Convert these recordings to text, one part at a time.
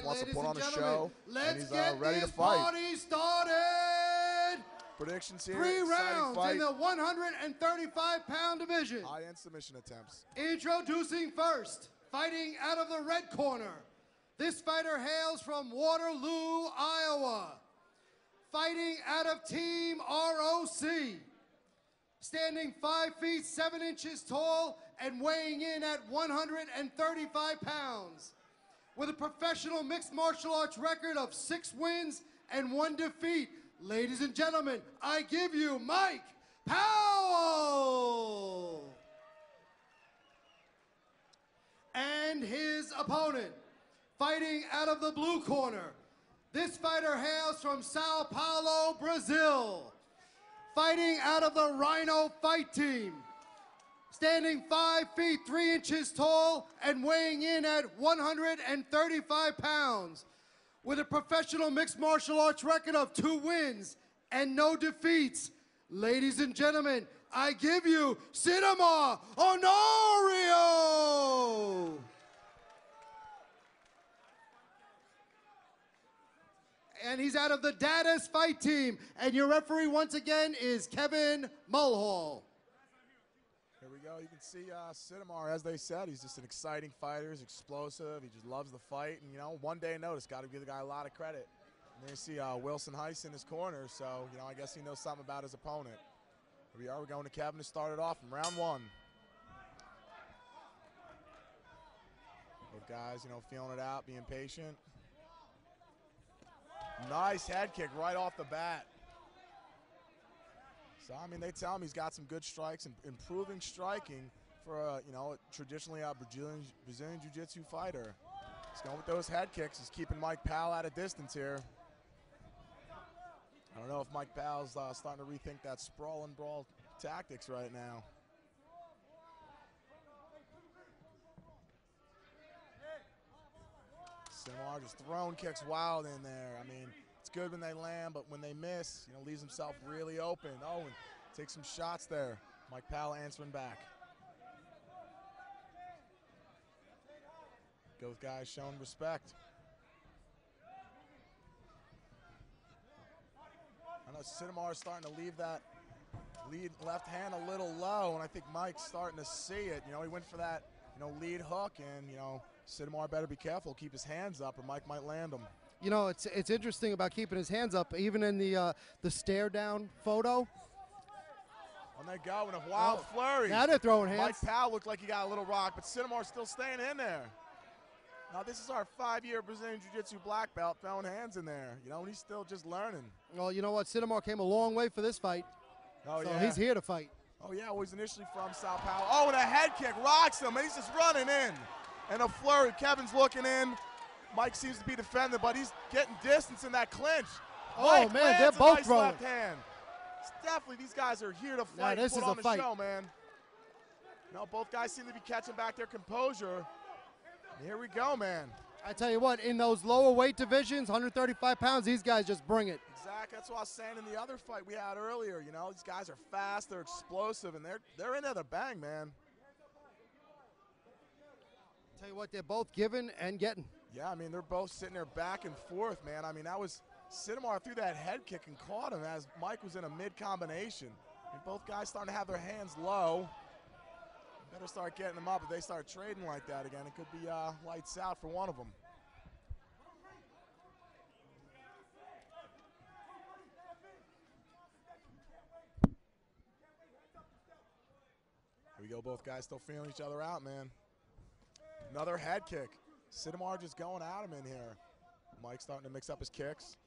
Wants to Ladies put and on a gentlemen, show, let's and he's get ready this to fight. party started. Predictions here. 3 rounds fight. in the 135-pound division. High-end submission attempts. Introducing first, fighting out of the red corner. This fighter hails from Waterloo, Iowa. Fighting out of Team ROC. Standing 5 feet 7 inches tall and weighing in at 135 pounds. With a professional mixed martial arts record of 6 wins and 1 defeat. Ladies and gentlemen, I give you Mike Powell. And his opponent, fighting out of the blue corner. This fighter hails from Sao Paulo, Brazil. Fighting out of the Rhino Fight Team. Standing 5 feet 3 inches tall and weighing in at 135 pounds. With a professional mixed martial arts record of 2 wins and no defeats. Ladies and gentlemen, I give you Cinema Honorio! And he's out of the Dadda's Fight Team. And your referee once again is Kevin Mulhall. Here we go. You can see Sidamar, as they said, he's just an exciting fighter. He's explosive. He just loves the fight. And, you know, one day notice. Got to give the guy a lot of credit. And there you see Wilson Heiss in his corner. So, you know, I guess he knows something about his opponent. Here we are. We're going to Kevin to start it off in round 1. Both guys, you know, feeling it out, being patient. Nice head kick right off the bat. So, I mean, they tell him he's got some good strikes and improving striking for a, you know, traditionally a Brazilian Jiu-Jitsu fighter. He's going with those head kicks. He's keeping Mike Powell at a distance here. I don't know if Mike Powell's starting to rethink that sprawl and brawl tactics right now. Sinwar just throwing kicks wild in there. I mean, it's good when they land, but when they miss, you know, leaves himself really open. Oh, and takes some shots there. Mike Powell answering back. Both guys showing respect. I know Sinemar's starting to leave that lead left hand a little low, and I think Mike's starting to see it. You know, he went for that, you know, lead hook, and, you know, Sidamar better be careful, keep his hands up, or Mike might land him. You know, it's interesting about keeping his hands up, even in the stare down photo. On they go in a wild flurry. Now they're throwing hands. Mike Powell looked like he got a little rock, but Sidamar's still staying in there. Now this is our 5-year Brazilian Jiu-Jitsu black belt, throwing hands in there. You know, and he's still just learning. Well, you know what? Sidamar came a long way for this fight. Oh, so yeah. he's here to fight. Oh, yeah, well, he's initially from Sao Paulo. Oh, and a head kick rocks him, and he's just running in. And a flurry. Kevin's looking in. Mike seems to be defending, but he's getting distance in that clinch. Oh, Mike man, they're both throwing. Left hand. It's definitely, these guys are here to fight. Now, this put is on a fight. Show, man. No, both guys seem to be catching back their composure. And here we go, man. I tell you what, in those lower weight divisions, 135 pounds, these guys just bring it. Exactly. That's what I was saying in the other fight we had earlier. You know, these guys are fast, they're explosive, and they're in there to bang, man. Tell you what, they're both giving and getting. Yeah, I mean, they're both sitting there back and forth, man. I mean, that was Sidamar threw that head kick and caught him as Mike was in a mid-combination. I mean, both guys starting to have their hands low. Better start getting them up. If they start trading like that again, it could be lights out for one of them. Here we go, both guys still feeling each other out, man. Another head kick. Sidamar just going at him in here. Mike starting to mix up his kicks.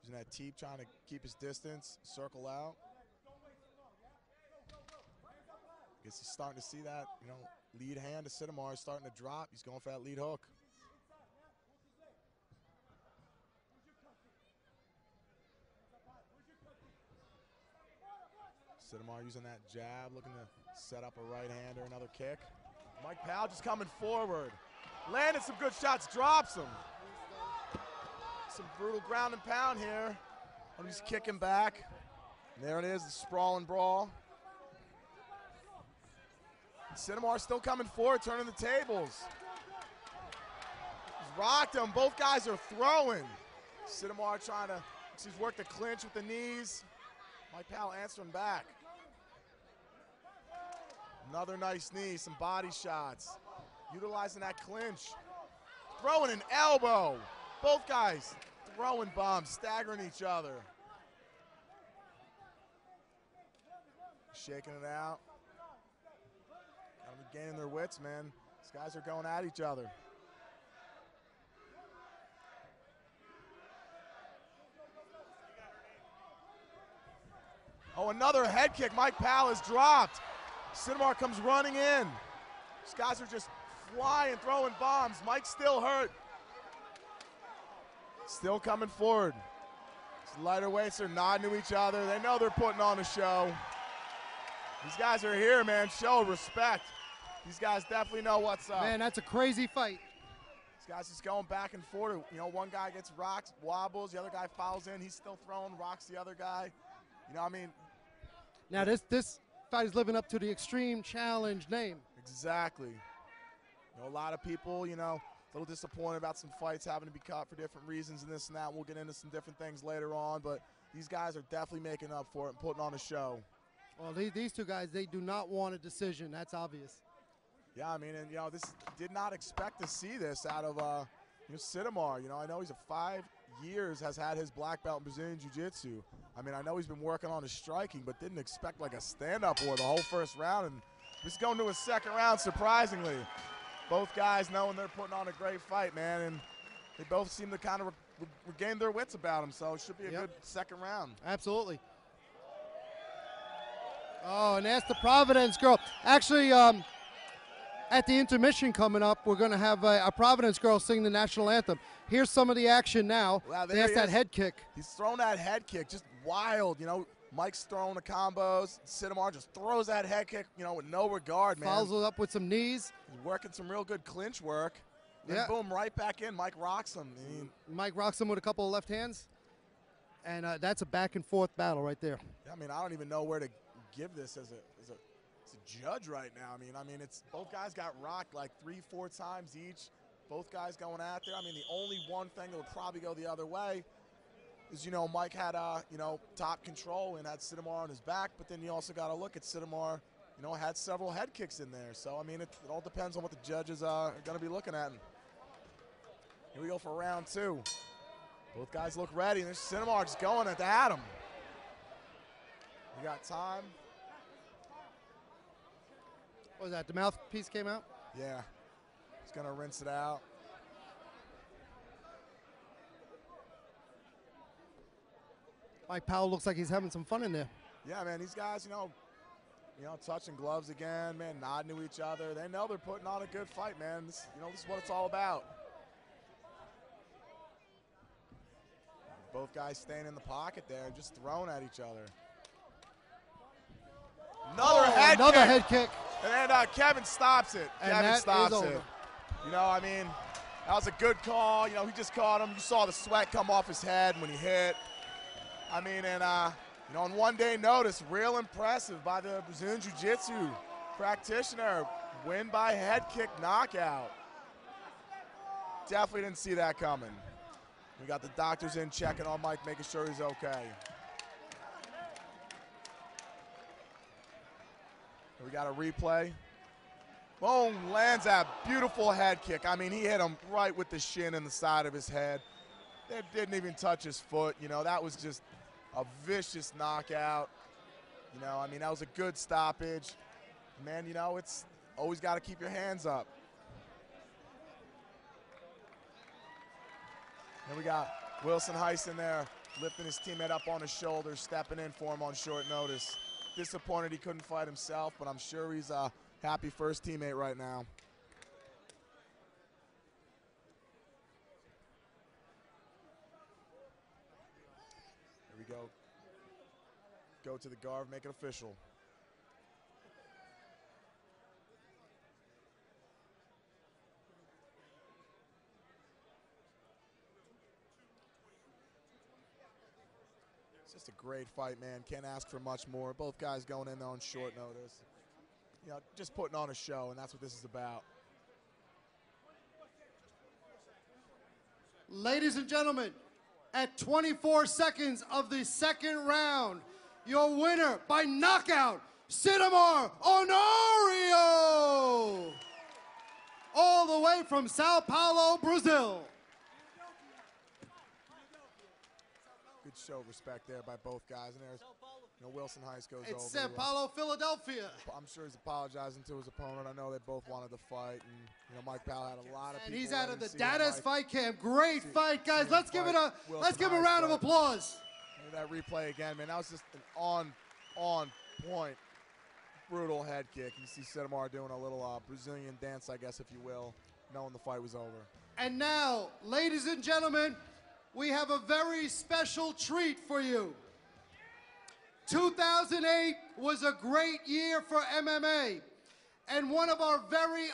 Using that teep, trying to keep his distance, circle out. Guess he's starting to see that, you know, lead hand to Sidamar is starting to drop. He's going for that lead hook. Sidamar using that jab, looking to set up a right-hander, another kick. Mike Powell just coming forward. Landed some good shots, drops him. Some brutal ground and pound here. And he's kicking back. And there it is, the sprawl and brawl. Sidamar still coming forward, turning the tables. rocked him. Both guys are throwing. Sidamar trying to, he's worked the clinch with the knees. Mike Powell answering back. Another nice knee, some body shots. Utilizing that clinch. Throwing an elbow. Both guys throwing bombs, staggering each other. Shaking it out. Gotta be gaining their wits, man. These guys are going at each other. Oh, another head kick. Mike Powell is dropped. Sidamar comes running in. These guys are just flying, throwing bombs. Mike's still hurt. Still coming forward. These lighter weights are nodding to each other. They know they're putting on a show. These guys are here, man. Show respect. These guys definitely know what's up. Man, that's a crazy fight. These guys just going back and forth. You know, one guy gets rocks, wobbles, the other guy fouls in. He's still throwing, rocks the other guy. You know what I mean? Now this fight is living up to the Extreme Challenge name. Exactly. You know, a lot of people, you know, a little disappointed about some fights having to be cut for different reasons and this and that. We'll get into some different things later on, but these guys are definitely making up for it and putting on a show. Well, these two guys, they do not want a decision. That's obvious. Yeah, I mean, and you know, this did not expect to see this out of you know, Sidamar. You know, I know he's a 5 years has had his black belt in Brazilian Jiu-Jitsu. I mean, I know he's been working on his striking, but didn't expect like a stand-up war the whole first round, and just going to a second round surprisingly. Both guys knowing they're putting on a great fight, man, and they both seem to kind of regain their wits about them, so it should be a good second round. Absolutely. Oh, and that's the Providence girl. Actually, at the intermission coming up, we're going to have a Providence girl sing the national anthem. Here's some of the action now. Wow, that's that head kick. He's throwing that head kick, just wild. You know, Mike's throwing the combos. Sidamar just throws that head kick, you know, with no regard, man. Follows it up with some knees. He's working some real good clinch work. Then boom, right back in. Mike rocks him. I mean, Mike rocks him with a couple of left hands. And that's a back and forth battle right there. Yeah, I mean, I don't even know where to give this as a judge right now. I mean, it's both guys got rocked like 3-4 times each. Both guys going at there. I mean, the only one thing that would probably go the other way is, you know, Mike had, you know, top control and had Sidamar on his back, but then you also got to look at Sidamar, you know, had several head kicks in there. So, I mean, it all depends on what the judges are going to be looking at. And here we go for round 2. Both guys look ready, and there's Sidamar just going at him. We got time. What was that, the mouthpiece came out? Yeah. He's going to rinse it out. Mike Powell looks like he's having some fun in there. Yeah, man, these guys, you know, touching gloves again, man, nodding to each other. They know they're putting on a good fight, man. This, you know, this is what it's all about. Both guys staying in the pocket there, just throwing at each other. Another head kick. And then Kevin stops it. And Kevin stops it. over. You know, I mean, that was a good call. You know, he just caught him. You saw the sweat come off his head when he hit. I mean, and, you know, on one-day notice, real impressive by the Brazilian Jiu-Jitsu practitioner. Win by head kick knockout. Definitely didn't see that coming. We got the doctors in checking on Mike, making sure he's okay. We got a replay. Boom, lands that beautiful head kick. I mean, he hit him right with the shin in the side of his head. It didn't even touch his foot. You know, that was just a vicious knockout. You know, I mean, that was a good stoppage. Man, you know, it's always got to keep your hands up. Then we got Wilson Heisen there, lifting his teammate up on his shoulders, stepping in for him on short notice. Disappointed he couldn't fight himself, but I'm sure he's a happy first teammate right now. Here we go. Go to the guard, make it official. Just a great fight, man. Can't ask for much more. Both guys going in there on short notice. You know, just putting on a show, and that's what this is about. Ladies and gentlemen, at 24 seconds of the second round, your winner by knockout, Sidamar Honorio, all the way from Sao Paulo, Brazil. Good show of respect there by both guys. And there's, Wilson Heiss goes over. It's Sao Paulo, Philadelphia. I'm sure he's apologizing to his opponent. I know they both wanted to fight, and Mike Powell had a lot of people. And he's out of the see Dada's fight camp. Great fight, guys. Let's give him a round of applause. That replay again, man. That was just an on point, brutal head kick. You see Sidamar doing a little Brazilian dance, I guess, if you will, knowing the fight was over. And now, ladies and gentlemen, we have a very special treat for you. 2008 was a great year for MMA, and one of our very